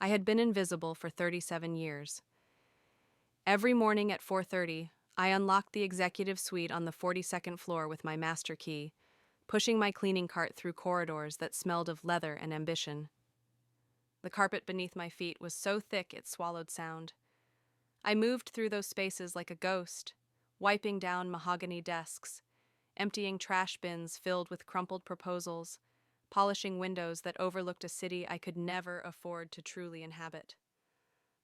I had been invisible for 37 years. Every morning at 4:30, I unlocked the executive suite on the 42nd floor with my master key, pushing my cleaning cart through corridors that smelled of leather and ambition. The carpet beneath my feet was so thick it swallowed sound. I moved through those spaces like a ghost, wiping down mahogany desks, emptying trash bins filled with crumpled proposals, polishing windows that overlooked a city I could never afford to truly inhabit.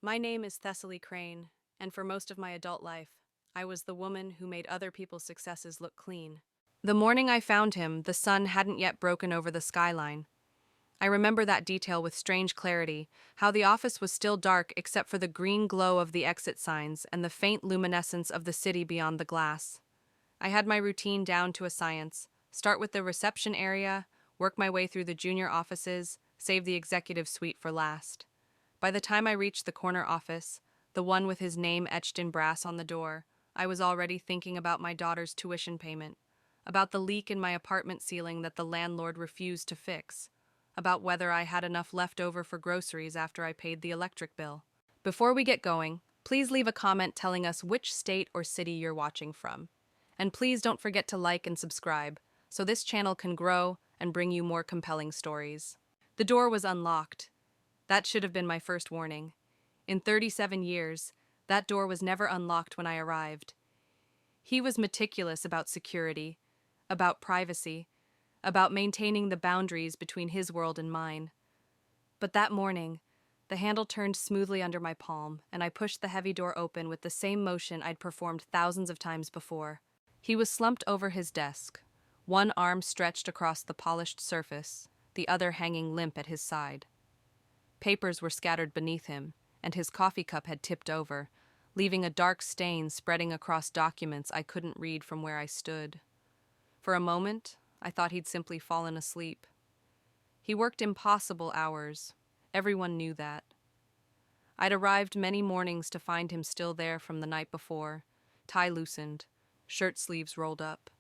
My name is Thessaly Crane, and for most of my adult life, I was the woman who made other people's successes look clean. The morning I found him, the sun hadn't yet broken over the skyline. I remember that detail with strange clarity, how the office was still dark except for the green glow of the exit signs and the faint luminescence of the city beyond the glass. I had my routine down to a science: start with the reception area, work my way through the junior offices, save the executive suite for last. By the time I reached the corner office, the one with his name etched in brass on the door, I was already thinking about my daughter's tuition payment, about the leak in my apartment ceiling that the landlord refused to fix, about whether I had enough left over for groceries after I paid the electric bill. Before we get going, please leave a comment telling us which state or city you're watching from. And please don't forget to like and subscribe, so this channel can grow and bring you more compelling stories. The door was unlocked. That should have been my first warning. In 37 years, that door was never unlocked when I arrived. He was meticulous about security, about privacy, about maintaining the boundaries between his world and mine. But that morning, the handle turned smoothly under my palm, and I pushed the heavy door open with the same motion I'd performed thousands of times before. He was slumped over his desk, one arm stretched across the polished surface, the other hanging limp at his side. Papers were scattered beneath him, and his coffee cup had tipped over, leaving a dark stain spreading across documents I couldn't read from where I stood. For a moment, I thought he'd simply fallen asleep. He worked impossible hours. Everyone knew that. I'd arrived many mornings to find him still there from the night before, tie loosened, shirt sleeves rolled up,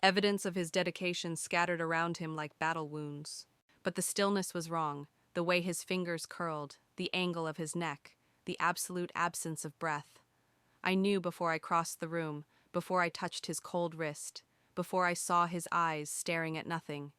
evidence of his dedication scattered around him like battle wounds. But the stillness was wrong, the way his fingers curled, the angle of his neck, the absolute absence of breath. I knew before I crossed the room, before I touched his cold wrist, before I saw his eyes staring at nothing.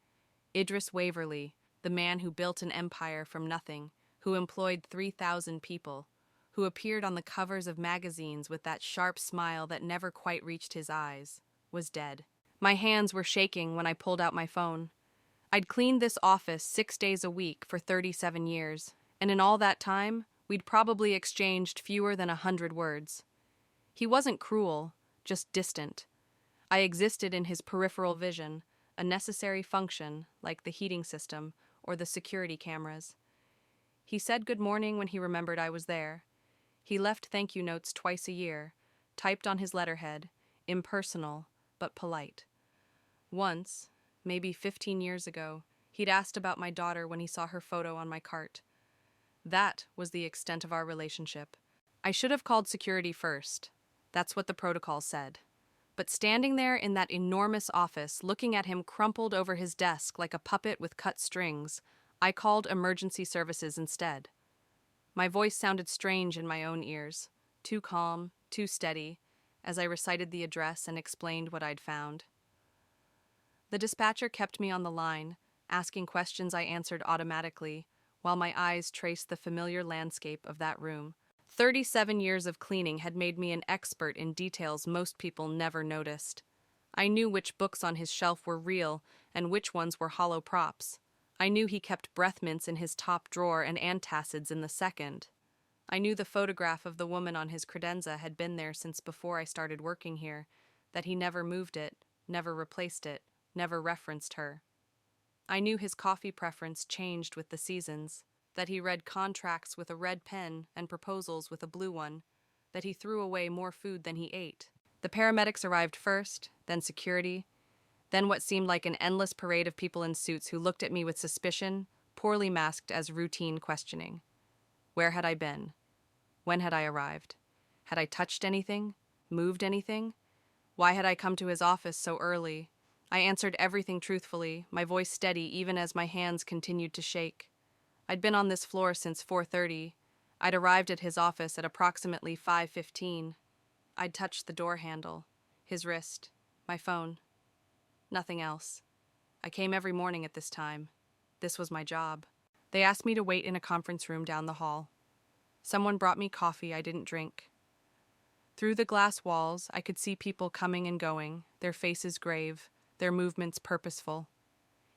Idris Waverley, the man who built an empire from nothing, who employed 3,000 people, who appeared on the covers of magazines with that sharp smile that never quite reached his eyes, was dead. My hands were shaking when I pulled out my phone. I'd cleaned this office 6 days a week for 37 years, and in all that time, we'd probably exchanged fewer than 100 words. He wasn't cruel, just distant. I existed in his peripheral vision, a necessary function like the heating system or the security cameras. He said good morning when he remembered I was there. He left thank you notes twice a year, typed on his letterhead, impersonal but polite. Once, maybe 15 years ago, he'd asked about my daughter when he saw her photo on my cart. That was the extent of our relationship. I should have called security first. That's what the protocol said. But standing there in that enormous office, looking at him crumpled over his desk like a puppet with cut strings, I called emergency services instead. My voice sounded strange in my own ears, too calm, too steady, as I recited the address and explained what I'd found. The dispatcher kept me on the line, asking questions I answered automatically, while my eyes traced the familiar landscape of that room. 37 years of cleaning had made me an expert in details most people never noticed. I knew which books on his shelf were real and which ones were hollow props. I knew he kept breath mints in his top drawer and antacids in the second. I knew the photograph of the woman on his credenza had been there since before I started working here, that he never moved it, never replaced it, never referenced her. I knew his coffee preference changed with the seasons, that he read contracts with a red pen and proposals with a blue one, that he threw away more food than he ate. The paramedics arrived first, then security, then what seemed like an endless parade of people in suits who looked at me with suspicion, poorly masked as routine questioning. Where had I been? When had I arrived? Had I touched anything? Moved anything? Why had I come to his office so early? I answered everything truthfully, my voice steady even as my hands continued to shake. I'd been on this floor since 4:30. I'd arrived at his office at approximately 5:15. I'd touched the door handle, his wrist, my phone. Nothing else. I came every morning at this time. This was my job. They asked me to wait in a conference room down the hall. Someone brought me coffee I didn't drink. Through the glass walls, I could see people coming and going, their faces grave, their movements purposeful.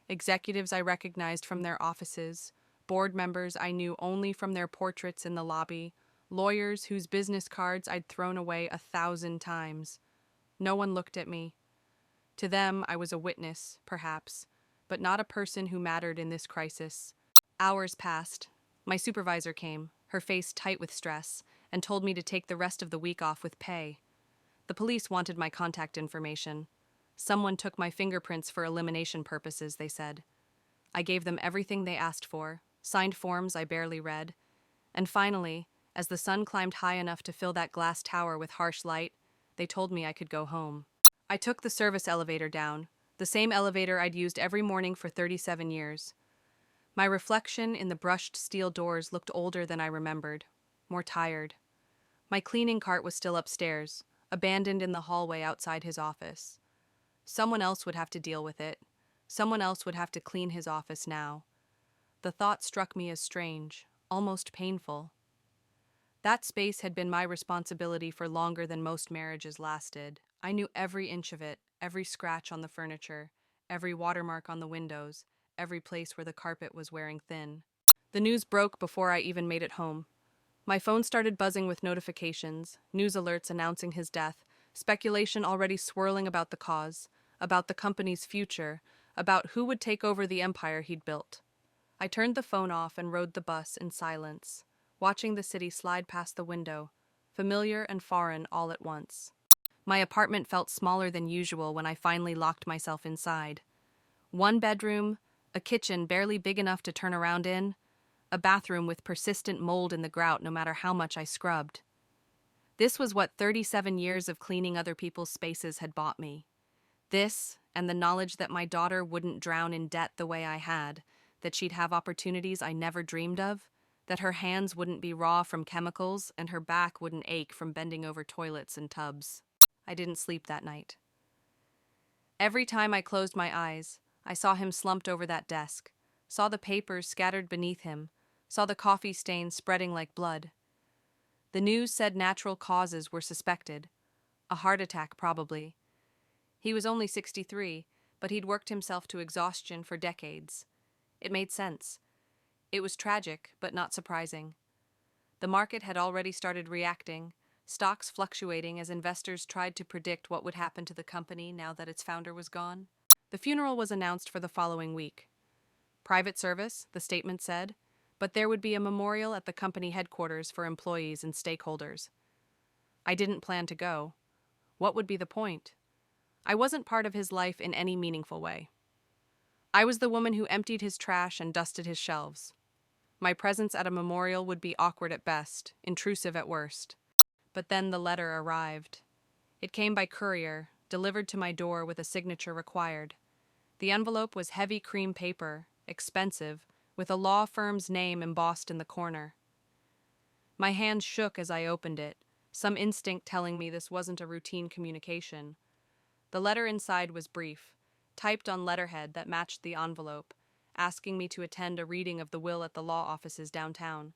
Executives I recognized from their offices, board members I knew only from their portraits in the lobby, lawyers whose business cards I'd thrown away 1,000 times. No one looked at me. To them, I was a witness, perhaps, but not a person who mattered in this crisis. Hours passed. My supervisor came, her face tight with stress, and told me to take the rest of the week off with pay. The police wanted my contact information. Someone took my fingerprints for elimination purposes, they said. I gave them everything they asked for, signed forms I barely read, and finally, as the sun climbed high enough to fill that glass tower with harsh light, they told me I could go home. I took the service elevator down, the same elevator I'd used every morning for 37 years. My reflection in the brushed steel doors looked older than I remembered, more tired. My cleaning cart was still upstairs, abandoned in the hallway outside his office. Someone else would have to deal with it. Someone else would have to clean his office now. The thought struck me as strange, almost painful. That space had been my responsibility for longer than most marriages lasted. I knew every inch of it, every scratch on the furniture, every watermark on the windows, every place where the carpet was wearing thin. The news broke before I even made it home. My phone started buzzing with notifications, news alerts announcing his death, speculation already swirling about the cause, about the company's future, about who would take over the empire he'd built. I turned the phone off and rode the bus in silence, watching the city slide past the window, familiar and foreign all at once. My apartment felt smaller than usual when I finally locked myself inside. One bedroom, a kitchen barely big enough to turn around in, a bathroom with persistent mold in the grout no matter how much I scrubbed. This was what 37 years of cleaning other people's spaces had bought me. This, and the knowledge that my daughter wouldn't drown in debt the way I had, that she'd have opportunities I never dreamed of, that her hands wouldn't be raw from chemicals and her back wouldn't ache from bending over toilets and tubs. I didn't sleep that night. Every time I closed my eyes, I saw him slumped over that desk, saw the papers scattered beneath him, saw the coffee stains spreading like blood. The news said natural causes were suspected. A heart attack, probably. He was only 63, but he'd worked himself to exhaustion for decades. It made sense. It was tragic, but not surprising. The market had already started reacting, stocks fluctuating as investors tried to predict what would happen to the company now that its founder was gone. The funeral was announced for the following week. Private service, the statement said, but there would be a memorial at the company headquarters for employees and stakeholders. I didn't plan to go. What would be the point? I wasn't part of his life in any meaningful way. I was the woman who emptied his trash and dusted his shelves. My presence at a memorial would be awkward at best, intrusive at worst. But then the letter arrived. It came by courier, delivered to my door with a signature required. The envelope was heavy cream paper, expensive, with a law firm's name embossed in the corner. My hands shook as I opened it, some instinct telling me this wasn't a routine communication. The letter inside was brief, typed on letterhead that matched the envelope, asking me to attend a reading of the will at the law offices downtown.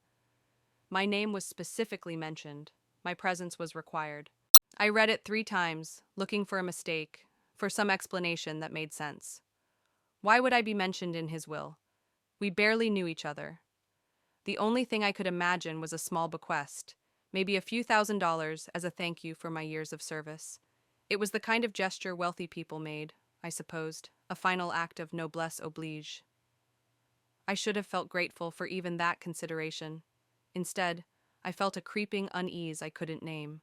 My name was specifically mentioned. My presence was required. I read it 3 times, looking for a mistake, for some explanation that made sense. Why would I be mentioned in his will? We barely knew each other. The only thing I could imagine was a small bequest, maybe a few $1,000s as a thank you for my years of service. It was the kind of gesture wealthy people made, I supposed, a final act of noblesse oblige. I should have felt grateful for even that consideration. Instead, I felt a creeping unease I couldn't name.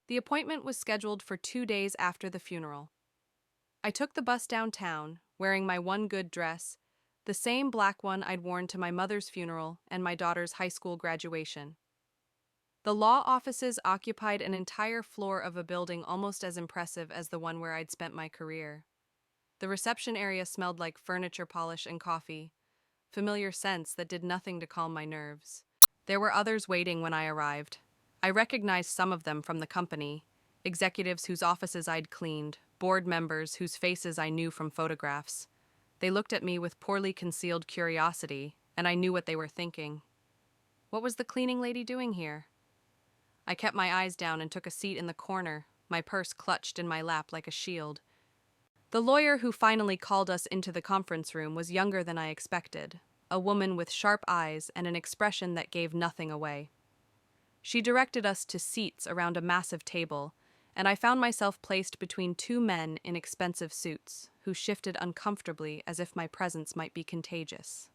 The appointment was scheduled for 2 days after the funeral. I took the bus downtown, wearing my one good dress, the same black one I'd worn to my mother's funeral and my daughter's high school graduation. The law offices occupied an entire floor of a building almost as impressive as the one where I'd spent my career. The reception area smelled like furniture polish and coffee, familiar scents that did nothing to calm my nerves. There were others waiting when I arrived. I recognized some of them from the company, executives whose offices I'd cleaned, board members whose faces I knew from photographs. They looked at me with poorly concealed curiosity, and I knew what they were thinking. What was the cleaning lady doing here? I kept my eyes down and took a seat in the corner, my purse clutched in my lap like a shield. The lawyer who finally called us into the conference room was younger than I expected, a woman with sharp eyes and an expression that gave nothing away. She directed us to seats around a massive table, and I found myself placed between two men in expensive suits, who shifted uncomfortably as if my presence might be contagious.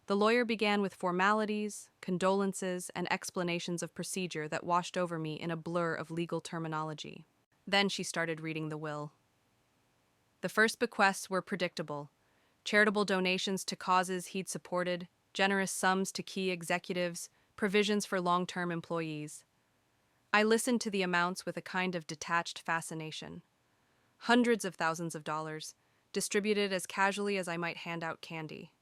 The lawyer began with formalities, condolences, and explanations of procedure that washed over me in a blur of legal terminology. Then she started reading the will. The first bequests were predictable: charitable donations to causes he'd supported, generous sums to key executives, provisions for long-term employees. I listened to the amounts with a kind of detached fascination. Hundreds of thousands of dollars, distributed as casually as I might hand out candy.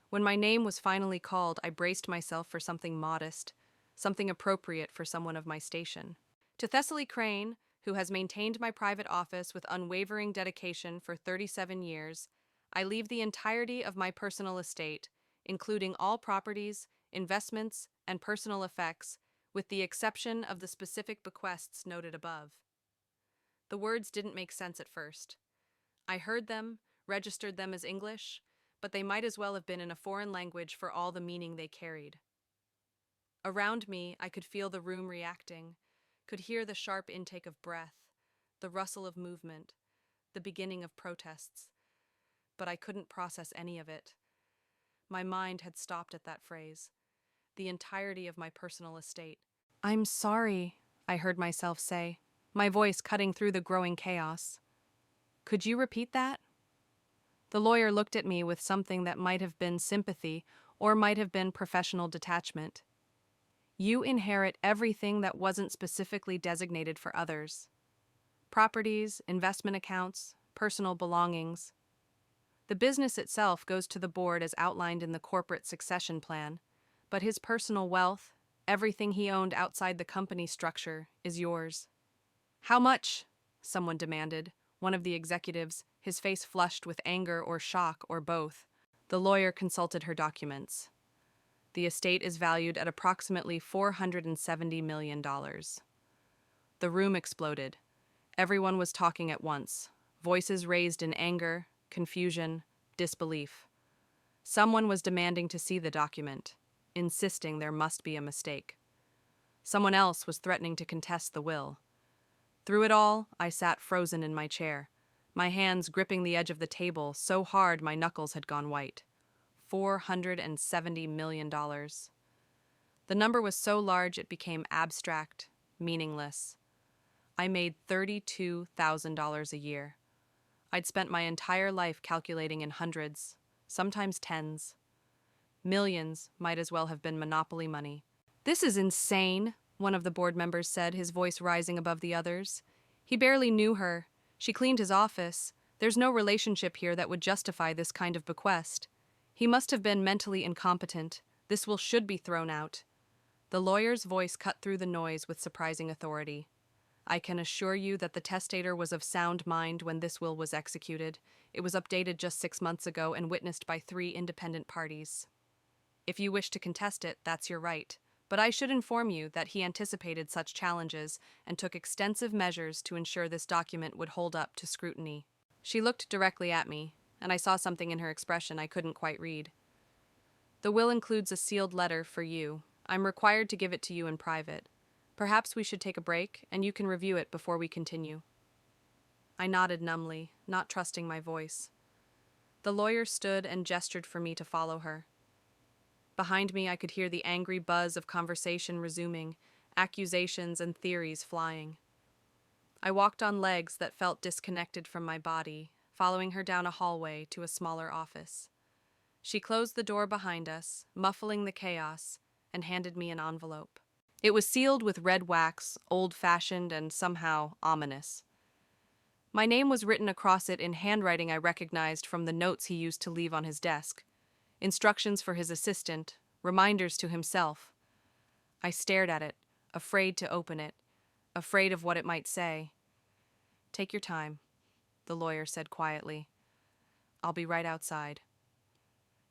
When my name was finally called, I braced myself for something modest, something appropriate for someone of my station. To Thessaly Crane, who has maintained my private office with unwavering dedication for 37 years, I leave the entirety of my personal estate, including all properties, investments, and personal effects, with the exception of the specific bequests noted above. The words didn't make sense at first. I heard them, registered them as English, but they might as well have been in a foreign language for all the meaning they carried. Around me, I could feel the room reacting, could hear the sharp intake of breath, the rustle of movement, the beginning of protests. But I couldn't process any of it. My mind had stopped at that phrase. The entirety of my personal estate. "I'm sorry," I heard myself say, my voice cutting through the growing chaos. "Could you repeat that?" The lawyer looked at me with something that might have been sympathy or might have been professional detachment. "You inherit everything that wasn't specifically designated for others. Properties, investment accounts, personal belongings. The business itself goes to the board as outlined in the corporate succession plan, but his personal wealth, everything he owned outside the company structure, is yours." "How much?" someone demanded, one of the executives, his face flushed with anger or shock or both. The lawyer consulted her documents. "The estate is valued at approximately $470 million. The room exploded. Everyone was talking at once, voices raised in anger, confusion, disbelief. Someone was demanding to see the document, insisting there must be a mistake. Someone else was threatening to contest the will. Through it all, I sat frozen in my chair, my hands gripping the edge of the table so hard my knuckles had gone white. $470 million. The number was so large it became abstract, meaningless. I made $32,000 a year. I'd spent my entire life calculating in hundreds, sometimes tens. Millions might as well have been monopoly money. "This is insane," one of the board members said, his voice rising above the others. He barely knew her. She cleaned his office. There's no relationship here that would justify this kind of bequest. He must have been mentally incompetent. This will should be thrown out. The lawyer's voice cut through the noise with surprising authority. "I can assure you that the testator was of sound mind when this will was executed. It was updated just 6 months ago and witnessed by 3 independent parties. If you wish to contest it, that's your right. But I should inform you that he anticipated such challenges and took extensive measures to ensure this document would hold up to scrutiny." She looked directly at me, and I saw something in her expression I couldn't quite read. "The will includes a sealed letter for you. I'm required to give it to you in private. Perhaps we should take a break, and you can review it before we continue." I nodded numbly, not trusting my voice. The lawyer stood and gestured for me to follow her. Behind me, I could hear the angry buzz of conversation resuming, accusations and theories flying. I walked on legs that felt disconnected from my body, following her down a hallway to a smaller office. She closed the door behind us, muffling the chaos, and handed me an envelope. It was sealed with red wax, old-fashioned and somehow ominous. My name was written across it in handwriting I recognized from the notes he used to leave on his desk. instructions for his assistant, reminders to himself. I stared at it, afraid to open it, afraid of what it might say. "Take your time," the lawyer said quietly. "I'll be right outside."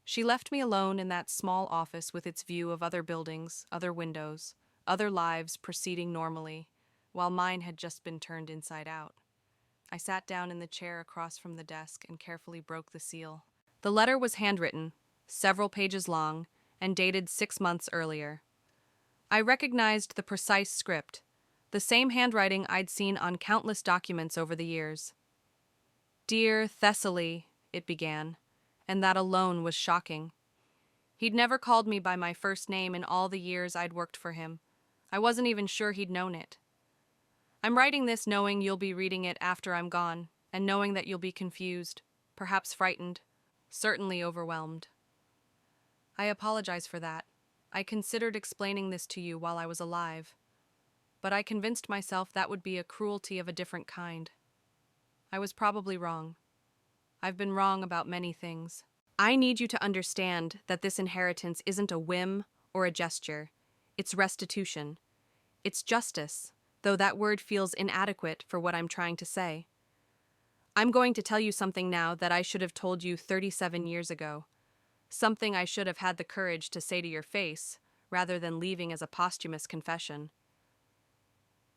She left me alone in that small office with its view of other buildings, other windows, other lives proceeding normally, while mine had just been turned inside out. I sat down in the chair across from the desk and carefully broke the seal. The letter was handwritten, several pages long, and dated 6 months earlier. I recognized the precise script, the same handwriting I'd seen on countless documents over the years. "Dear Thessaly," it began, and that alone was shocking. He'd never called me by my first name in all the years I'd worked for him. I wasn't even sure he'd known it. "I'm writing this knowing you'll be reading it after I'm gone, and knowing that you'll be confused, perhaps frightened, certainly overwhelmed. I apologize for that. I considered explaining this to you while I was alive, but I convinced myself that would be a cruelty of a different kind. I was probably wrong. I've been wrong about many things. I need you to understand that this inheritance isn't a whim or a gesture. It's restitution. It's justice, though that word feels inadequate for what I'm trying to say. I'm going to tell you something now that I should have told you 37 years ago. Something I should have had the courage to say to your face, rather than leaving as a posthumous confession."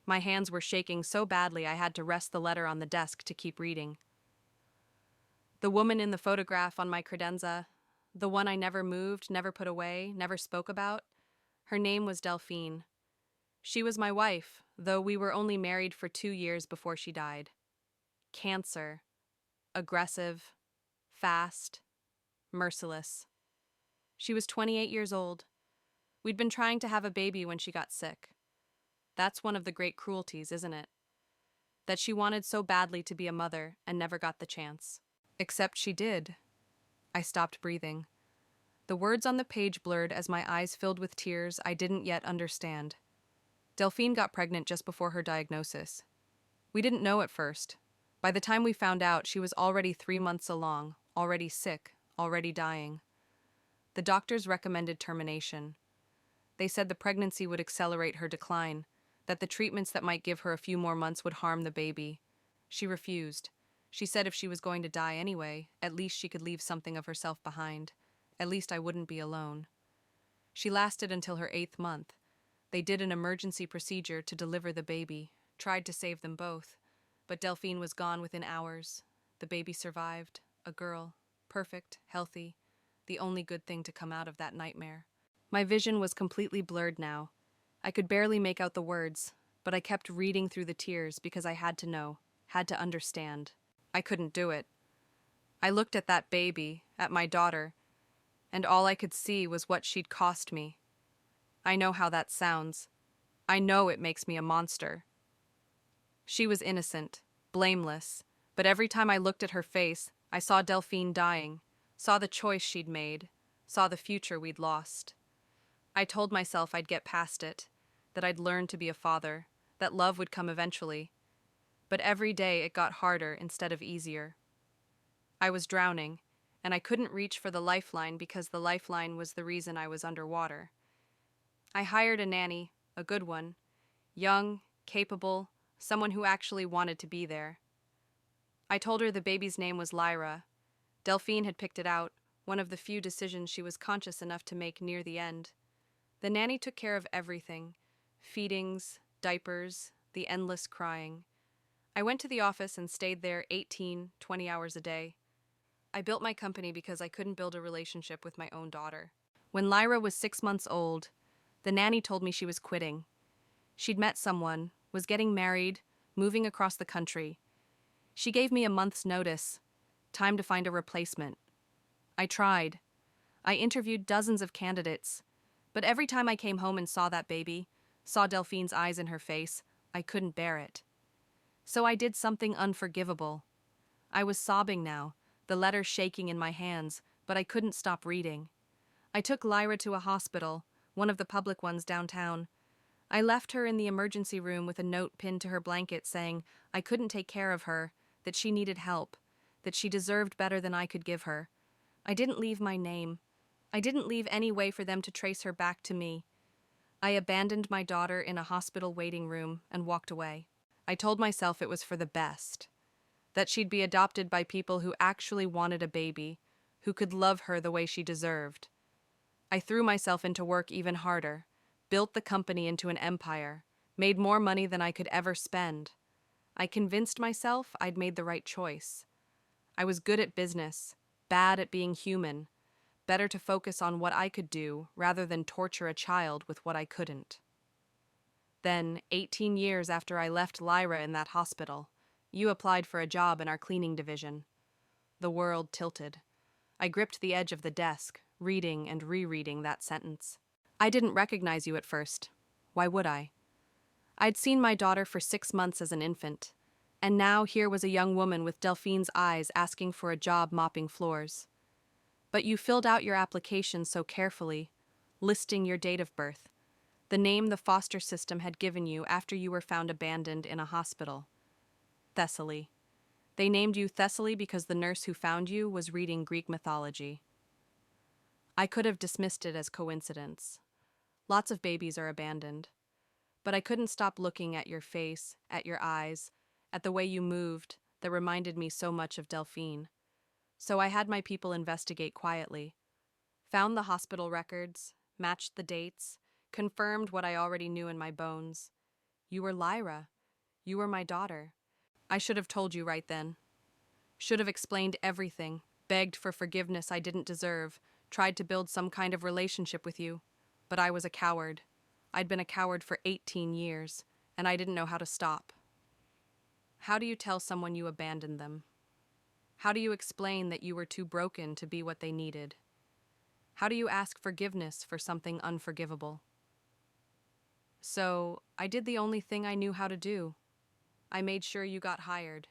My hands were shaking so badly I had to rest the letter on the desk to keep reading. "The woman in the photograph on my credenza, the one I never moved, never put away, never spoke about, her name was Delphine. She was my wife, though we were only married for 2 years before she died. Cancer. Aggressive. Fast. Merciless. She was 28 years old. We'd been trying to have a baby when she got sick. That's one of the great cruelties, isn't it? That she wanted so badly to be a mother and never got the chance. Except she did." I stopped breathing. The words on the page blurred as my eyes filled with tears I didn't yet understand. Delphine got pregnant just before her diagnosis. We didn't know at first. By the time we found out, she was already 3 months along, already sick, already dying. The doctors recommended termination. They said the pregnancy would accelerate her decline, that the treatments that might give her a few more months would harm the baby. She refused. She said if she was going to die anyway, at least she could leave something of herself behind. At least I wouldn't be alone. She lasted until her 8th month. They did an emergency procedure to deliver the baby, tried to save them both, but Delphine was gone within hours. The baby survived, a girl, perfect, healthy, the only good thing to come out of that nightmare. My vision was completely blurred now. I could barely make out the words, but I kept reading through the tears because I had to know, had to understand. I couldn't do it. I looked at that baby, at my daughter, and all I could see was what she'd cost me. I know how that sounds. I know it makes me a monster. She was innocent, blameless, but every time I looked at her face, I saw Delphine dying, saw the choice she'd made, saw the future we'd lost. I told myself I'd get past it, that I'd learn to be a father, that love would come eventually. But every day it got harder instead of easier. I was drowning, and I couldn't reach for the lifeline because the lifeline was the reason I was underwater. I hired a nanny, a good one, young, capable, someone who actually wanted to be there. I told her the baby's name was Lyra. Delphine had picked it out, one of the few decisions she was conscious enough to make near the end. The nanny took care of everything: feedings, diapers, the endless crying. I went to the office and stayed there 18, 20 hours a day. I built my company because I couldn't build a relationship with my own daughter. When Lyra was 6 months old, the nanny told me she was quitting. She'd met someone, was getting married, moving across the country. She gave me a month's notice, time to find a replacement. I tried. I interviewed dozens of candidates, but every time I came home and saw that baby, saw Delphine's eyes in her face, I couldn't bear it. So I did something unforgivable. I was sobbing now, the letter shaking in my hands, but I couldn't stop reading. I took Lyra to a hospital, one of the public ones downtown. I left her in the emergency room with a note pinned to her blanket saying I couldn't take care of her, that she needed help, that she deserved better than I could give her. I didn't leave my name. I didn't leave any way for them to trace her back to me. I abandoned my daughter in a hospital waiting room and walked away. I told myself it was for the best, that she'd be adopted by people who actually wanted a baby, who could love her the way she deserved. I threw myself into work even harder, built the company into an empire, made more money than I could ever spend. I convinced myself I'd made the right choice. I was good at business, bad at being human, better to focus on what I could do rather than torture a child with what I couldn't. Then, 18 years after I left Lyra in that hospital, you applied for a job in our cleaning division. The world tilted. I gripped the edge of the desk, reading and rereading that sentence. I didn't recognize you at first. Why would I? I'd seen my daughter for 6 months as an infant, and now here was a young woman with Delphine's eyes asking for a job mopping floors. But you filled out your application so carefully, listing your date of birth, the name the foster system had given you after you were found abandoned in a hospital. Thessaly. They named you Thessaly because the nurse who found you was reading Greek mythology. I could have dismissed it as coincidence. Lots of babies are abandoned. But I couldn't stop looking at your face, at your eyes, at the way you moved that reminded me so much of Delphine. So I had my people investigate quietly, found the hospital records, matched the dates, confirmed what I already knew in my bones. You were Lyra. You were my daughter. I should have told you right then. Should have explained everything, begged for forgiveness I didn't deserve, tried to build some kind of relationship with you. But I was a coward. I'd been a coward for 18 years, and I didn't know how to stop. How do you tell someone you abandoned them? How do you explain that you were too broken to be what they needed? How do you ask forgiveness for something unforgivable? So, I did the only thing I knew how to do. I made sure you got hired.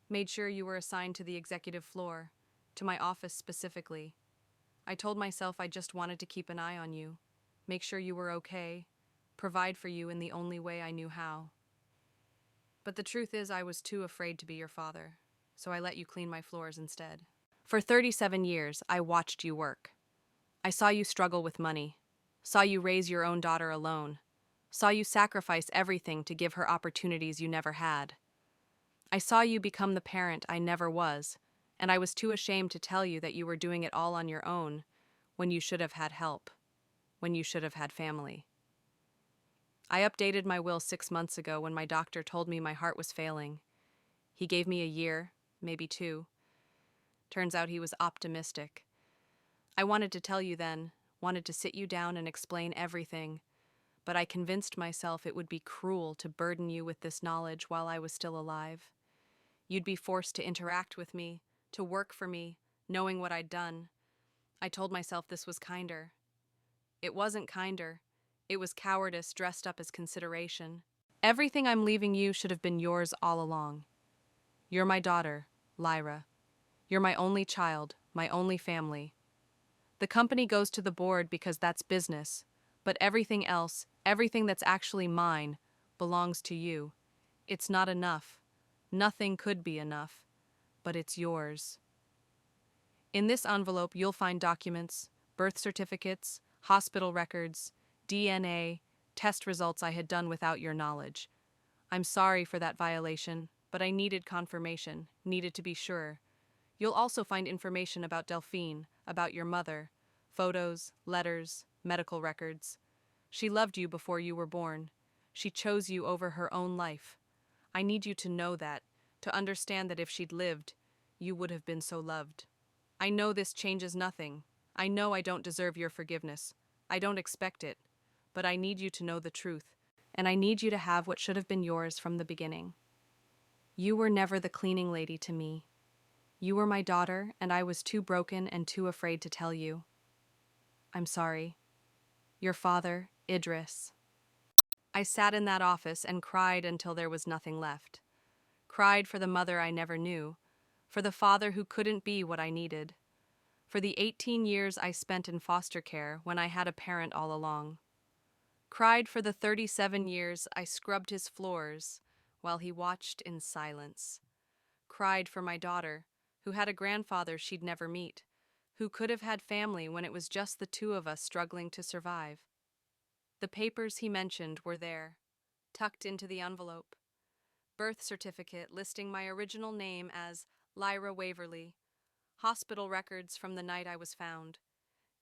Made sure you were assigned to the executive floor, to my office specifically. I told myself I just wanted to keep an eye on you, make sure you were okay, provide for you in the only way I knew how. But the truth is I was too afraid to be your father, so I let you clean my floors instead. For 37 years, I watched you work. I saw you struggle with money, saw you raise your own daughter alone, saw you sacrifice everything to give her opportunities you never had. I saw you become the parent I never was, and I was too ashamed to tell you that you were doing it all on your own, when you should have had help, when you should have had family. I updated my will 6 months ago when my doctor told me my heart was failing. He gave me a year, maybe 2. Turns out he was optimistic. I wanted to tell you then, wanted to sit you down and explain everything, but I convinced myself it would be cruel to burden you with this knowledge while I was still alive. You'd be forced to interact with me, to work for me, knowing what I'd done. I told myself this was kinder. It wasn't kinder. It was cowardice dressed up as consideration. Everything I'm leaving you should have been yours all along. You're my daughter, Lyra. You're my only child, my only family. The company goes to the board because that's business, but everything else, everything that's actually mine, belongs to you. It's not enough. Nothing could be enough, but it's yours. In this envelope, you'll find documents, birth certificates, hospital records, DNA, test results I had done without your knowledge. I'm sorry for that violation, but I needed confirmation, needed to be sure. You'll also find information about Delphine, about your mother, photos, letters, medical records. She loved you before you were born. She chose you over her own life. I need you to know that, to understand that if she'd lived, you would have been so loved. I know this changes nothing. I know I don't deserve your forgiveness. I don't expect it. But I need you to know the truth, and I need you to have what should have been yours from the beginning. You were never the cleaning lady to me. You were my daughter, and I was too broken and too afraid to tell you. I'm sorry. Your father, Idris. I sat in that office and cried until there was nothing left. Cried for the mother I never knew, for the father who couldn't be what I needed, for the 18 years I spent in foster care when I had a parent all along. Cried for the 37 years I scrubbed his floors while he watched in silence. Cried for my daughter, who had a grandfather she'd never meet, Who could have had family when it was just the two of us struggling to survive? The papers he mentioned were there, tucked into the envelope. Birth certificate listing my original name as Lyra Waverley, hospital records from the night I was found,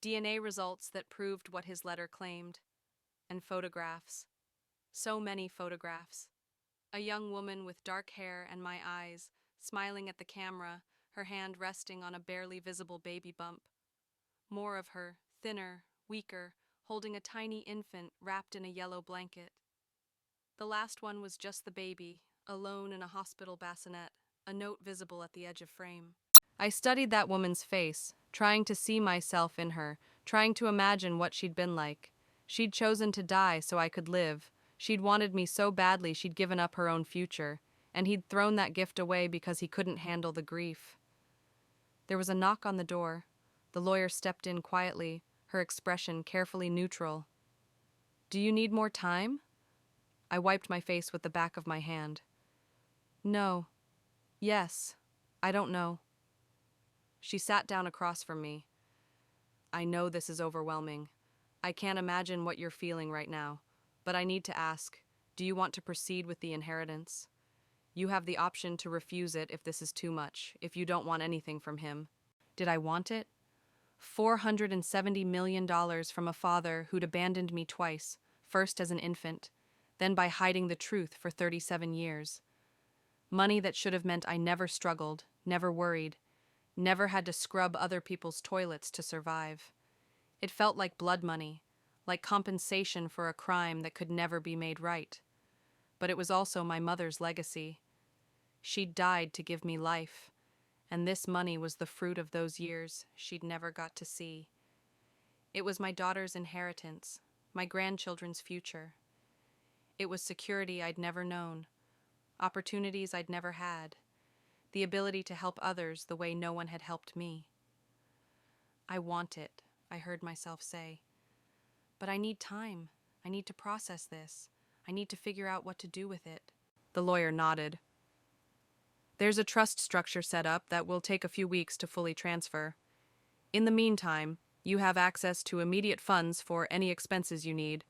DNA results that proved what his letter claimed, and photographs. So many photographs. A young woman with dark hair and my eyes, smiling at the camera, her hand resting on a barely visible baby bump. More of her, thinner, weaker, holding a tiny infant wrapped in a yellow blanket. The last one was just the baby, alone in a hospital bassinet, a note visible at the edge of frame. I studied that woman's face, trying to see myself in her, trying to imagine what she'd been like. She'd chosen to die so I could live. She'd wanted me so badly she'd given up her own future, and he'd thrown that gift away because he couldn't handle the grief. There was a knock on the door. The lawyer stepped in quietly, her expression carefully neutral. "Do you need more time?" I wiped my face with the back of my hand. "No. Yes. I don't know." She sat down across from me. "I know this is overwhelming. I can't imagine what you're feeling right now, but I need to ask, do you want to proceed with the inheritance? You have the option to refuse it if this is too much, if you don't want anything from him." Did I want it? $470 million from a father who'd abandoned me twice, first as an infant, then by hiding the truth for 37 years. Money that should have meant I never struggled, never worried, never had to scrub other people's toilets to survive. It felt like blood money, like compensation for a crime that could never be made right. But it was also my mother's legacy. She'd died to give me life, and this money was the fruit of those years she'd never got to see. It was my daughter's inheritance, my grandchildren's future. It was security I'd never known, opportunities I'd never had, the ability to help others the way no one had helped me. "I want it," I heard myself say. "But I need time. I need to process this. I need to figure out what to do with it." The lawyer nodded. "There's a trust structure set up that will take a few weeks to fully transfer. In the meantime, you have access to immediate funds for any expenses you need.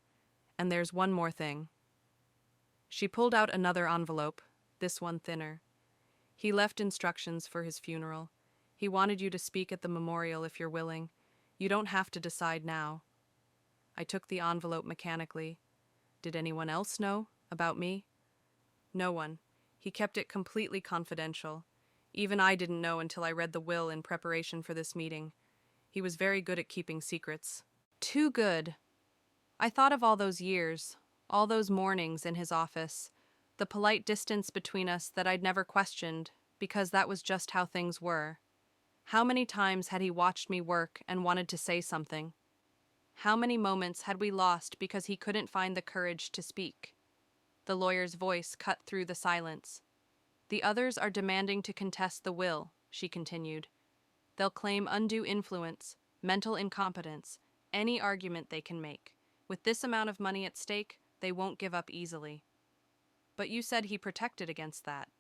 And there's one more thing." She pulled out another envelope, this one thinner. "He left instructions for his funeral. He wanted you to speak at the memorial if you're willing. You don't have to decide now." I took the envelope mechanically. Did anyone else know about me? No one. He kept it completely confidential. Even I didn't know until I read the will in preparation for this meeting. He was very good at keeping secrets. Too good. I thought of all those years, all those mornings in his office, the polite distance between us that I'd never questioned, because that was just how things were. How many times had he watched me work and wanted to say something? How many moments had we lost because he couldn't find the courage to speak? The lawyer's voice cut through the silence. "The others are demanding to contest the will," she continued. "They'll claim undue influence, mental incompetence, any argument they can make. With this amount of money at stake, they won't give up easily." "But you said he protected against that."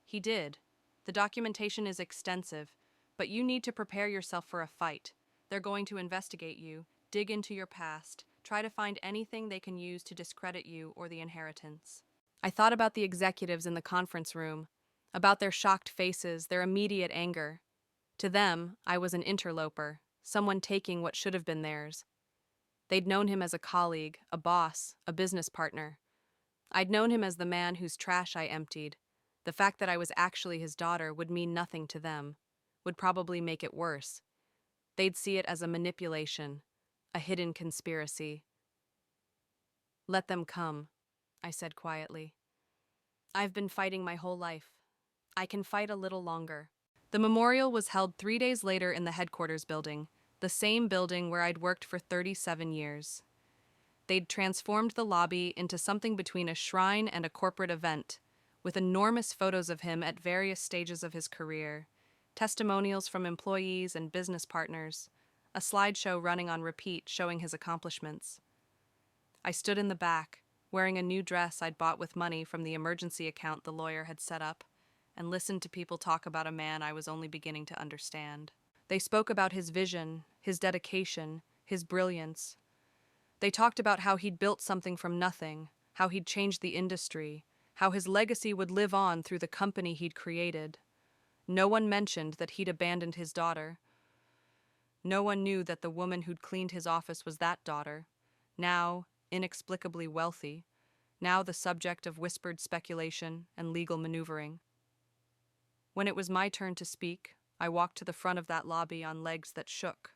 "He did. The documentation is extensive, but you need to prepare yourself for a fight. They're going to investigate you, dig into your past, try to find anything they can use to discredit you or the inheritance." I thought about the executives in the conference room, about their shocked faces, their immediate anger. To them, I was an interloper, someone taking what should have been theirs. They'd known him as a colleague, a boss, a business partner. I'd known him as the man whose trash I emptied. The fact that I was actually his daughter would mean nothing to them, would probably make it worse. They'd see it as a manipulation, a hidden conspiracy. "Let them come," I said quietly. "I've been fighting my whole life. I can fight a little longer." The memorial was held 3 days later in the headquarters building, the same building where I'd worked for 37 years. They'd transformed the lobby into something between a shrine and a corporate event, with enormous photos of him at various stages of his career, testimonials from employees and business partners, a slideshow running on repeat showing his accomplishments. I stood in the back, wearing a new dress I'd bought with money from the emergency account the lawyer had set up, and listened to people talk about a man I was only beginning to understand. They spoke about his vision, his dedication, his brilliance. They talked about how he'd built something from nothing, how he'd changed the industry, how his legacy would live on through the company he'd created. No one mentioned that he'd abandoned his daughter. No one knew that the woman who'd cleaned his office was that daughter, now inexplicably wealthy, now the subject of whispered speculation and legal maneuvering. When it was my turn to speak, I walked to the front of that lobby on legs that shook.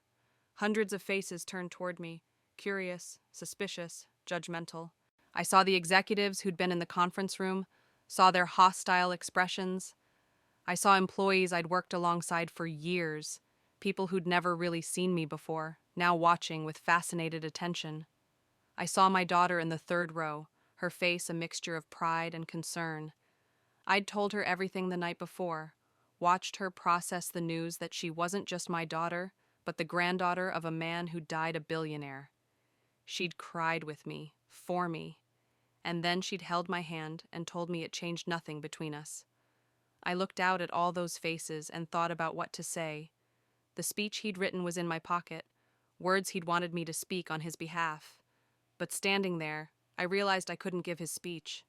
Hundreds of faces turned toward me, curious, suspicious, judgmental. I saw the executives who'd been in the conference room, saw their hostile expressions. I saw employees I'd worked alongside for years, people who'd never really seen me before, now watching with fascinated attention. I saw my daughter in the third row, her face a mixture of pride and concern. I'd told her everything the night before, watched her process the news that she wasn't just my daughter, but the granddaughter of a man who died a billionaire. She'd cried with me, for me, and then she'd held my hand and told me it changed nothing between us. I looked out at all those faces and thought about what to say. The speech he'd written was in my pocket, words he'd wanted me to speak on his behalf. But standing there, I realized I couldn't give his speech.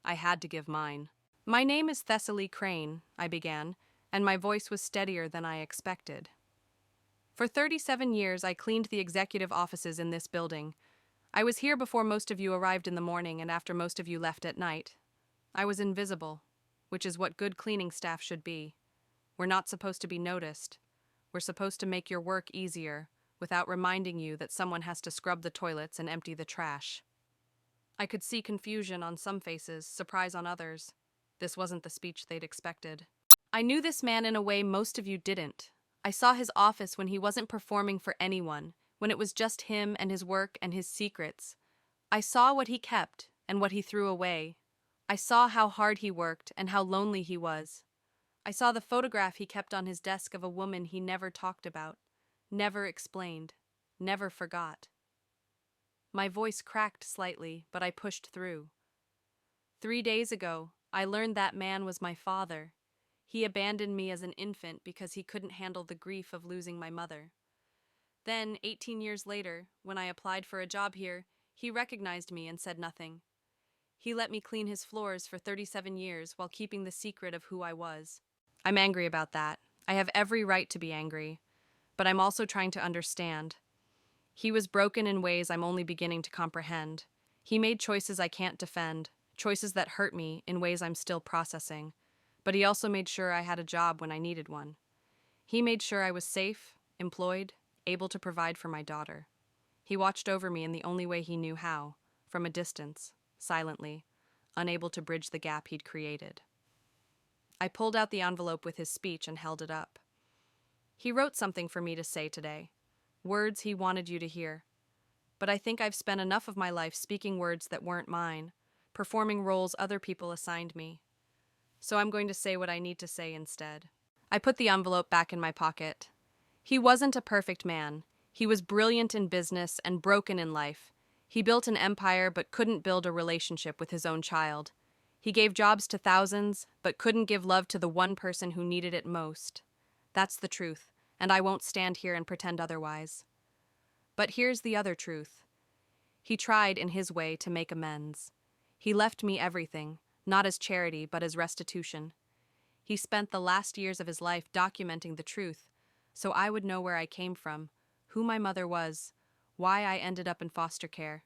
I had to give mine. "My name is Thessaly Crane," I began, and my voice was steadier than I expected. "For 37 years, I cleaned the executive offices in this building. I was here before most of you arrived in the morning and after most of you left at night. I was invisible, which is what good cleaning staff should be. We're not supposed to be noticed. We're supposed to make your work easier, without reminding you that someone has to scrub the toilets and empty the trash." I could see confusion on some faces, surprise on others. This wasn't the speech they'd expected. I knew this man in a way most of you didn't. I saw his office when he wasn't performing for anyone, when it was just him and his work and his secrets. I saw what he kept and what he threw away. I saw how hard he worked and how lonely he was. I saw the photograph he kept on his desk of a woman he never talked about, never explained, never forgot. My voice cracked slightly, but I pushed through. 3 days ago, I learned that man was my father. He abandoned me as an infant because he couldn't handle the grief of losing my mother. Then, 18 years later, when I applied for a job here, he recognized me and said nothing. He let me clean his floors for 37 years while keeping the secret of who I was. I'm angry about that. I have every right to be angry. But I'm also trying to understand. He was broken in ways I'm only beginning to comprehend. He made choices I can't defend, choices that hurt me in ways I'm still processing. But he also made sure I had a job when I needed one. He made sure I was safe, employed, able to provide for my daughter. He watched over me in the only way he knew how, from a distance, silently, unable to bridge the gap he'd created. I pulled out the envelope with his speech and held it up. He wrote something for me to say today, words he wanted you to hear. But I think I've spent enough of my life speaking words that weren't mine, performing roles other people assigned me. So I'm going to say what I need to say instead. I put the envelope back in my pocket. He wasn't a perfect man. He was brilliant in business and broken in life. He built an empire but couldn't build a relationship with his own child. He gave jobs to thousands but couldn't give love to the one person who needed it most. That's the truth, and I won't stand here and pretend otherwise. But here's the other truth. He tried in his way to make amends. He left me everything, not as charity but as restitution. He spent the last years of his life documenting the truth, so I would know where I came from, who my mother was, why I ended up in foster care.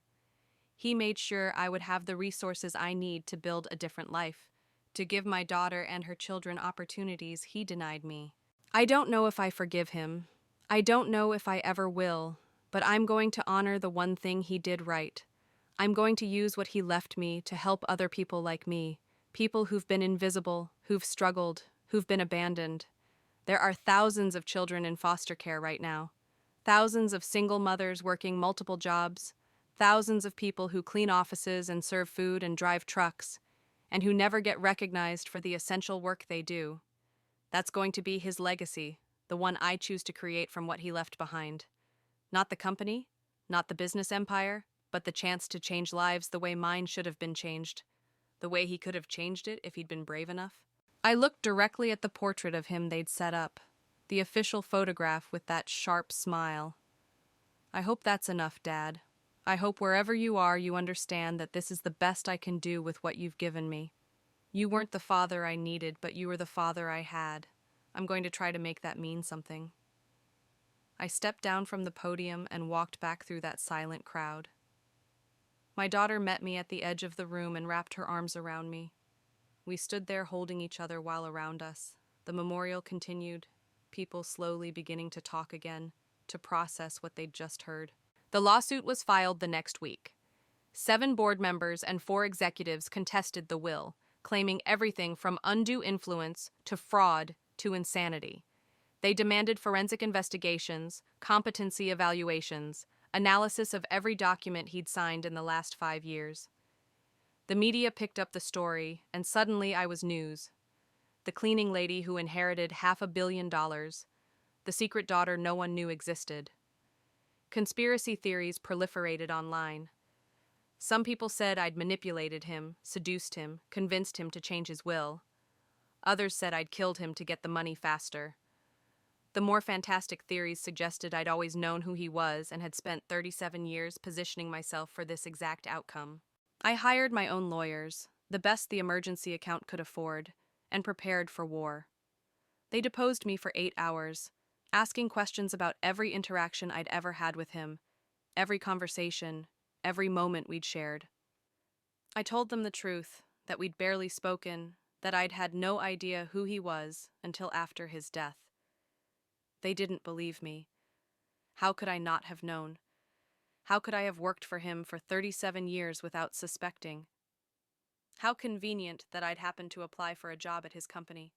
He made sure I would have the resources I need to build a different life, to give my daughter and her children opportunities he denied me. I don't know if I forgive him. I don't know if I ever will, but I'm going to honor the one thing he did right. I'm going to use what he left me to help other people like me, people who've been invisible, who've struggled, who've been abandoned. There are thousands of children in foster care right now, thousands of single mothers working multiple jobs, thousands of people who clean offices and serve food and drive trucks, and who never get recognized for the essential work they do. That's going to be his legacy, the one I choose to create from what he left behind. Not the company, not the business empire, but the chance to change lives the way mine should have been changed, the way he could have changed it if he'd been brave enough. I looked directly at the portrait of him they'd set up. The official photograph with that sharp smile. I hope that's enough, Dad. I hope wherever you are, you understand that this is the best I can do with what you've given me. You weren't the father I needed, but you were the father I had. I'm going to try to make that mean something. I stepped down from the podium and walked back through that silent crowd. My daughter met me at the edge of the room and wrapped her arms around me. We stood there holding each other while around us. The memorial continued, people slowly beginning to talk again, to process what they'd just heard. The lawsuit was filed the next week. 7 board members and 4 executives contested the will, claiming everything from undue influence to fraud to insanity. They demanded forensic investigations, competency evaluations, analysis of every document he'd signed in the last 5 years. The media picked up the story, and suddenly I was news. The cleaning lady who inherited $500 million, the secret daughter no one knew existed. Conspiracy theories proliferated online. Some people said I'd manipulated him, seduced him, convinced him to change his will. Others said I'd killed him to get the money faster. The more fantastic theories suggested I'd always known who he was and had spent 37 years positioning myself for this exact outcome. I hired my own lawyers, the best the emergency account could afford, and prepared for war. They deposed me for 8 hours, asking questions about every interaction I'd ever had with him, every conversation, every moment we'd shared. I told them the truth, that we'd barely spoken, that I'd had no idea who he was until after his death. They didn't believe me. How could I not have known? How could I have worked for him for 37 years without suspecting? How convenient that I'd happened to apply for a job at his company.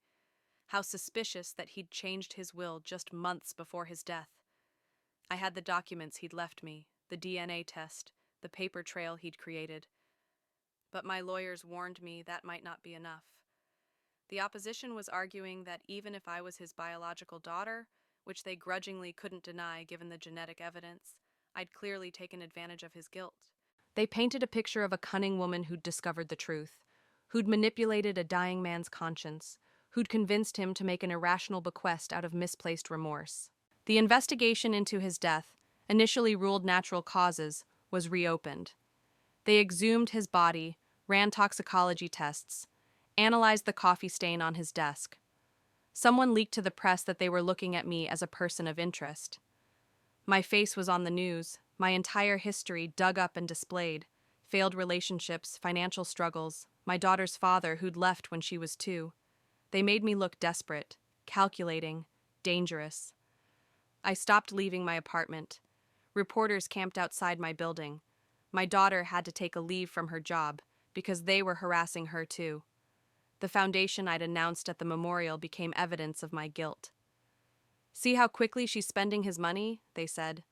How suspicious that he'd changed his will just months before his death. I had the documents he'd left me, the DNA test, the paper trail he'd created. But my lawyers warned me that might not be enough. The opposition was arguing that even if I was his biological daughter, which they grudgingly couldn't deny given the genetic evidence, I'd clearly taken advantage of his guilt. They painted a picture of a cunning woman who'd discovered the truth, who'd manipulated a dying man's conscience, who'd convinced him to make an irrational bequest out of misplaced remorse. The investigation into his death, initially ruled natural causes, was reopened. They exhumed his body, ran toxicology tests, analyzed the coffee stain on his desk. Someone leaked to the press that they were looking at me as a person of interest. My face was on the news, my entire history dug up and displayed, failed relationships, financial struggles, my daughter's father who'd left when she was 2. They made me look desperate, calculating, dangerous. I stopped leaving my apartment. Reporters camped outside my building. My daughter had to take a leave from her job because they were harassing her too. The foundation I'd announced at the memorial became evidence of my guilt. "See how quickly she's spending his money," they said.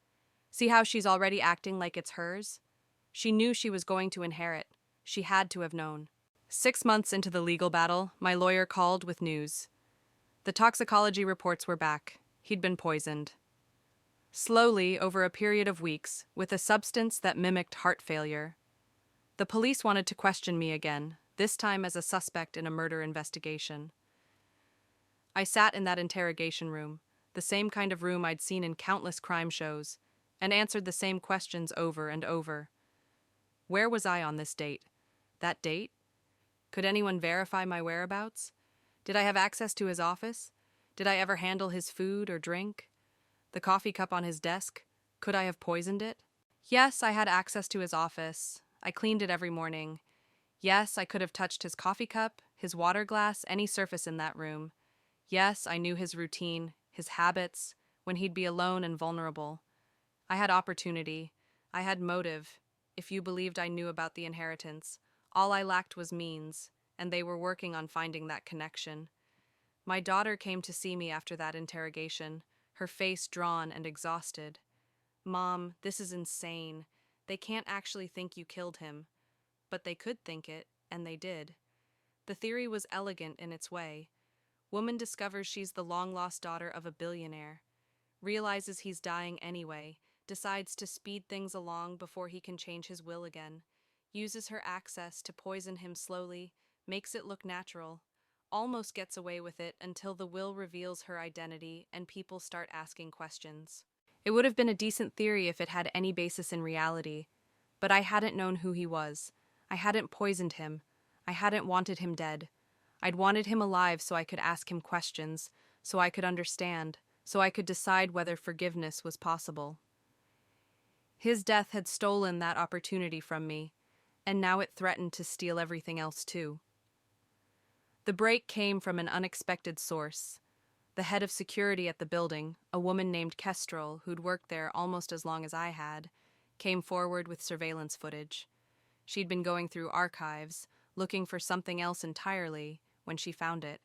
"See how she's already acting like it's hers? She knew she was going to inherit. She had to have known." 6 months into the legal battle, my lawyer called with news. The toxicology reports were back. He'd been poisoned. Slowly, over a period of weeks, with a substance that mimicked heart failure. The police wanted to question me again, this time as a suspect in a murder investigation. I sat in that interrogation room, the same kind of room I'd seen in countless crime shows, and answered the same questions over and over. Where was I on this date? That date? Could anyone verify my whereabouts? Did I have access to his office? Did I ever handle his food or drink? The coffee cup on his desk? Could I have poisoned it? Yes, I had access to his office. I cleaned it every morning. Yes, I could have touched his coffee cup, his water glass, any surface in that room. Yes, I knew his routine, his habits, when he'd be alone and vulnerable. I had opportunity. I had motive. If you believed I knew about the inheritance, all I lacked was means, and they were working on finding that connection. My daughter came to see me after that interrogation, her face drawn and exhausted. "Mom, this is insane. They can't actually think you killed him." But they could think it, and they did. The theory was elegant in its way. Woman discovers she's the long-lost daughter of a billionaire, realizes he's dying anyway, decides to speed things along before he can change his will again, uses her access to poison him slowly, makes it look natural, almost gets away with it until the will reveals her identity and people start asking questions. It would have been a decent theory if it had any basis in reality, but I hadn't known who he was. I hadn't poisoned him. I hadn't wanted him dead. I'd wanted him alive so I could ask him questions, so I could understand, so I could decide whether forgiveness was possible. His death had stolen that opportunity from me, and now it threatened to steal everything else too. The break came from an unexpected source. The head of security at the building, a woman named Kestrel, who'd worked there almost as long as I had, came forward with surveillance footage. She'd been going through archives, looking for something else entirely, when she found it.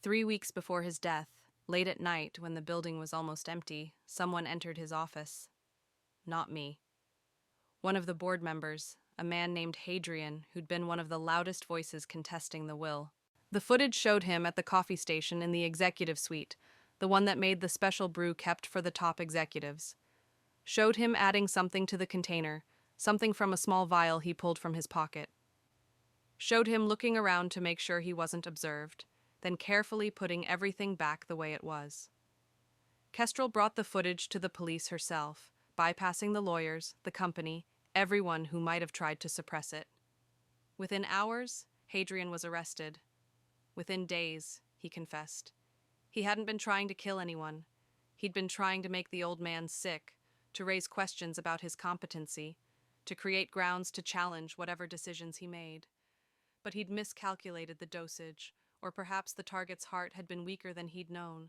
3 weeks before his death, late at night when the building was almost empty, someone entered his office. Not me. One of the board members, a man named Hadrian, who'd been one of the loudest voices contesting the will. The footage showed him at the coffee station in the executive suite, the one that made the special brew kept for the top executives. Showed him adding something to the container, something from a small vial he pulled from his pocket. Showed him looking around to make sure he wasn't observed, then carefully putting everything back the way it was. Kestrel brought the footage to the police herself, bypassing the lawyers, the company, everyone who might have tried to suppress it. Within hours, Hadrian was arrested. Within days, he confessed. He hadn't been trying to kill anyone. He'd been trying to make the old man sick, to raise questions about his competency, to create grounds to challenge whatever decisions he made. But he'd miscalculated the dosage, or perhaps the target's heart had been weaker than he'd known.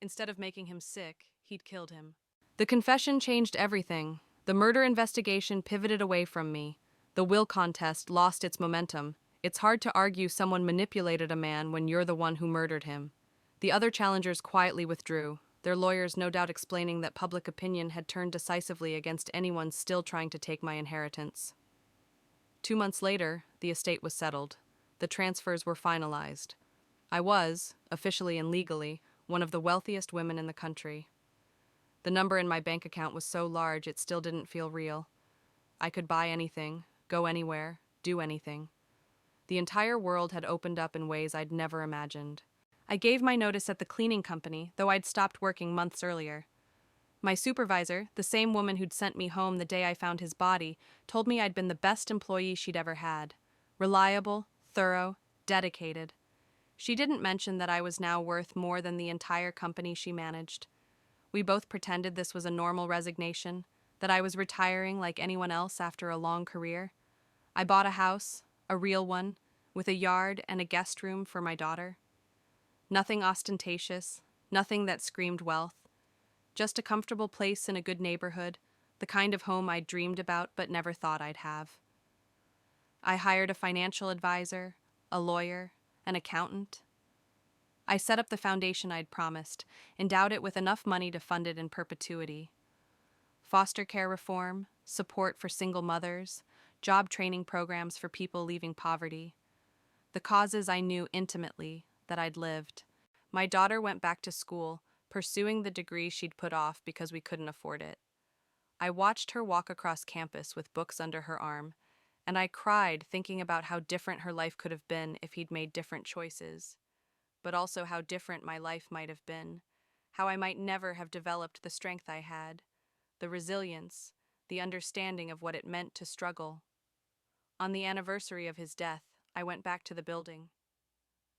Instead of making him sick, he'd killed him. The confession changed everything. The murder investigation pivoted away from me. The will contest lost its momentum. It's hard to argue someone manipulated a man when you're the one who murdered him. The other challengers quietly withdrew, their lawyers no doubt explaining that public opinion had turned decisively against anyone still trying to take my inheritance. 2 months later, the estate was settled. The transfers were finalized. I was, officially and legally, one of the wealthiest women in the country. The number in my bank account was so large it still didn't feel real. I could buy anything, go anywhere, do anything. The entire world had opened up in ways I'd never imagined. I gave my notice at the cleaning company, though I'd stopped working months earlier. My supervisor, the same woman who'd sent me home the day I found his body, told me I'd been the best employee she'd ever had. Reliable, thorough, dedicated. She didn't mention that I was now worth more than the entire company she managed. We both pretended this was a normal resignation, that I was retiring like anyone else after a long career. I bought a house, a real one, with a yard and a guest room for my daughter. Nothing ostentatious, nothing that screamed wealth. Just a comfortable place in a good neighborhood, the kind of home I'd dreamed about but never thought I'd have. I hired a financial advisor, a lawyer, an accountant. I set up the foundation I'd promised, endowed it with enough money to fund it in perpetuity. Foster care reform, support for single mothers, job training programs for people leaving poverty. The causes I knew intimately, that I'd lived. My daughter went back to school, pursuing the degree she'd put off because we couldn't afford it. I watched her walk across campus with books under her arm, and I cried thinking about how different her life could have been if he'd made different choices, but also how different my life might have been, how I might never have developed the strength I had, the resilience, the understanding of what it meant to struggle. On the anniversary of his death, I went back to the building.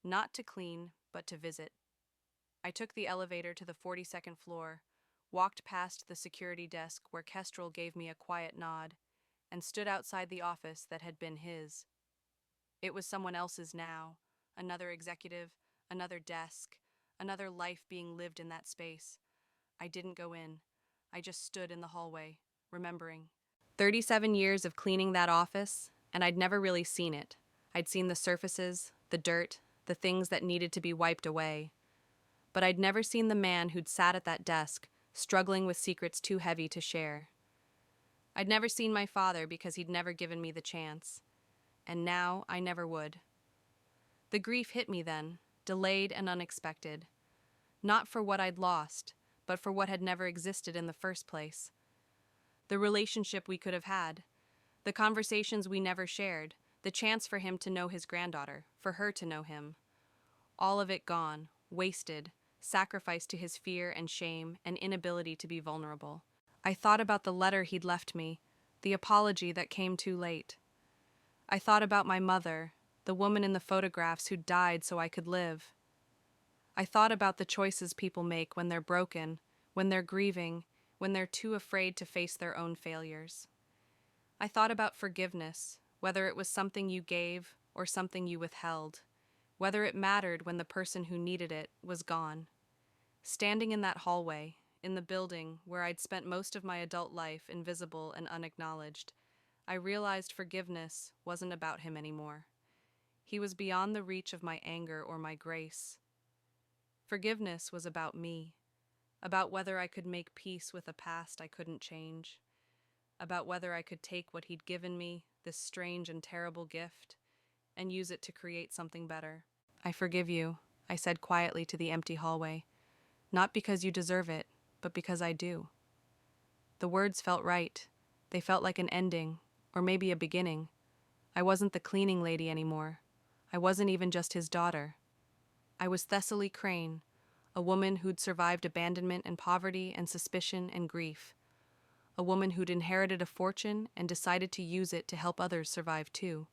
Not to clean, but to visit. I took the elevator to the 42nd floor, walked past the security desk where Kestrel gave me a quiet nod, and stood outside the office that had been his. It was someone else's now, another executive, another desk, another life being lived in that space. I didn't go in. I just stood in the hallway, remembering. 37 years of cleaning that office, and I'd never really seen it. I'd seen the surfaces, the dirt, the things that needed to be wiped away. But I'd never seen the man who'd sat at that desk, struggling with secrets too heavy to share. I'd never seen my father because he'd never given me the chance. And now I never would. The grief hit me then, delayed and unexpected. Not for what I'd lost, but for what had never existed in the first place. The relationship we could have had, the conversations we never shared, the chance for him to know his granddaughter, for her to know him. All of it gone, wasted, sacrificed to his fear and shame and inability to be vulnerable. I thought about the letter he'd left me, the apology that came too late. I thought about my mother, the woman in the photographs who died so I could live. I thought about the choices people make when they're broken, when they're grieving, when they're too afraid to face their own failures. I thought about forgiveness, whether it was something you gave or something you withheld, whether it mattered when the person who needed it was gone. Standing in that hallway, in the building where I'd spent most of my adult life invisible and unacknowledged, I realized forgiveness wasn't about him anymore. He was beyond the reach of my anger or my grace. Forgiveness was about me, about whether I could make peace with a past I couldn't change, about whether I could take what he'd given me, this strange and terrible gift, and use it to create something better. I forgive you, I said quietly to the empty hallway, not because you deserve it, but because I do. The words felt right. They felt like an ending, or maybe a beginning. I wasn't the cleaning lady anymore. I wasn't even just his daughter. I was Thessaly Crane, a woman who'd survived abandonment and poverty and suspicion and grief. A woman who'd inherited a fortune and decided to use it to help others survive too.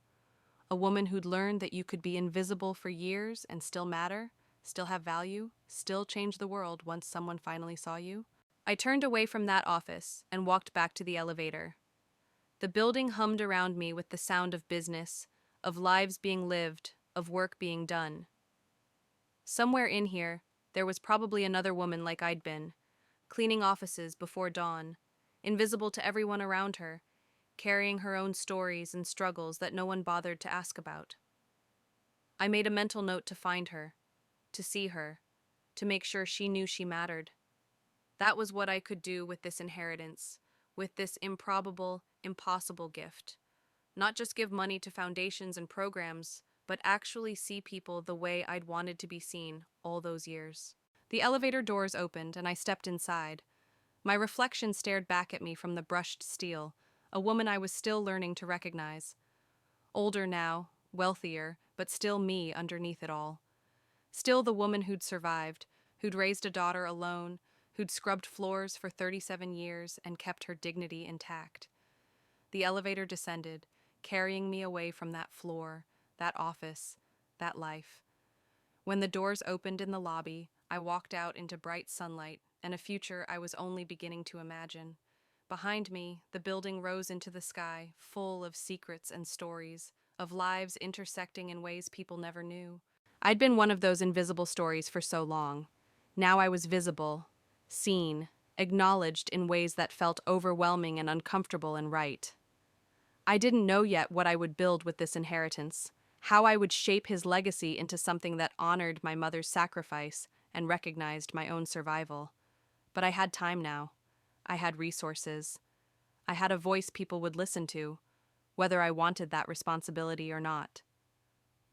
A woman who'd learned that you could be invisible for years and still matter, still have value, still change the world once someone finally saw you. I turned away from that office and walked back to the elevator. The building hummed around me with the sound of business, of lives being lived, of work being done. Somewhere in here, there was probably another woman like I'd been, cleaning offices before dawn, invisible to everyone around her, carrying her own stories and struggles that no one bothered to ask about. I made a mental note to find her, to see her, to make sure she knew she mattered. That was what I could do with this inheritance, with this improbable, impossible gift. Not just give money to foundations and programs, but actually see people the way I'd wanted to be seen all those years. The elevator doors opened and I stepped inside. My reflection stared back at me from the brushed steel, a woman I was still learning to recognize. Older now, wealthier, but still me underneath it all. Still the woman who'd survived, who'd raised a daughter alone, who'd scrubbed floors for 37 years and kept her dignity intact. The elevator descended, carrying me away from that floor, that office, that life. When the doors opened in the lobby, I walked out into bright sunlight and a future I was only beginning to imagine. Behind me, the building rose into the sky, full of secrets and stories, of lives intersecting in ways people never knew. I'd been one of those invisible stories for so long. Now I was visible, seen, acknowledged in ways that felt overwhelming and uncomfortable and right. I didn't know yet what I would build with this inheritance, how I would shape his legacy into something that honored my mother's sacrifice and recognized my own survival. But I had time now. I had resources. I had a voice people would listen to, whether I wanted that responsibility or not.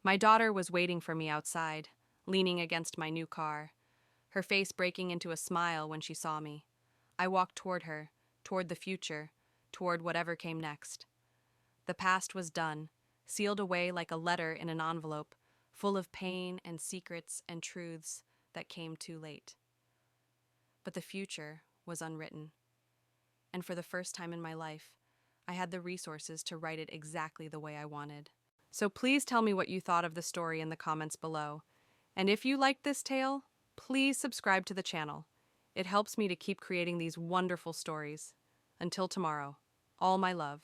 My daughter was waiting for me outside, leaning against my new car, her face breaking into a smile when she saw me. I walked toward her, toward the future, toward whatever came next. The past was done, sealed away like a letter in an envelope, full of pain and secrets and truths that came too late. But the future was unwritten. And for the first time in my life, I had the resources to write it exactly the way I wanted. So please tell me what you thought of the story in the comments below. And if you liked this tale, please subscribe to the channel. It helps me to keep creating these wonderful stories. Until tomorrow, all my love.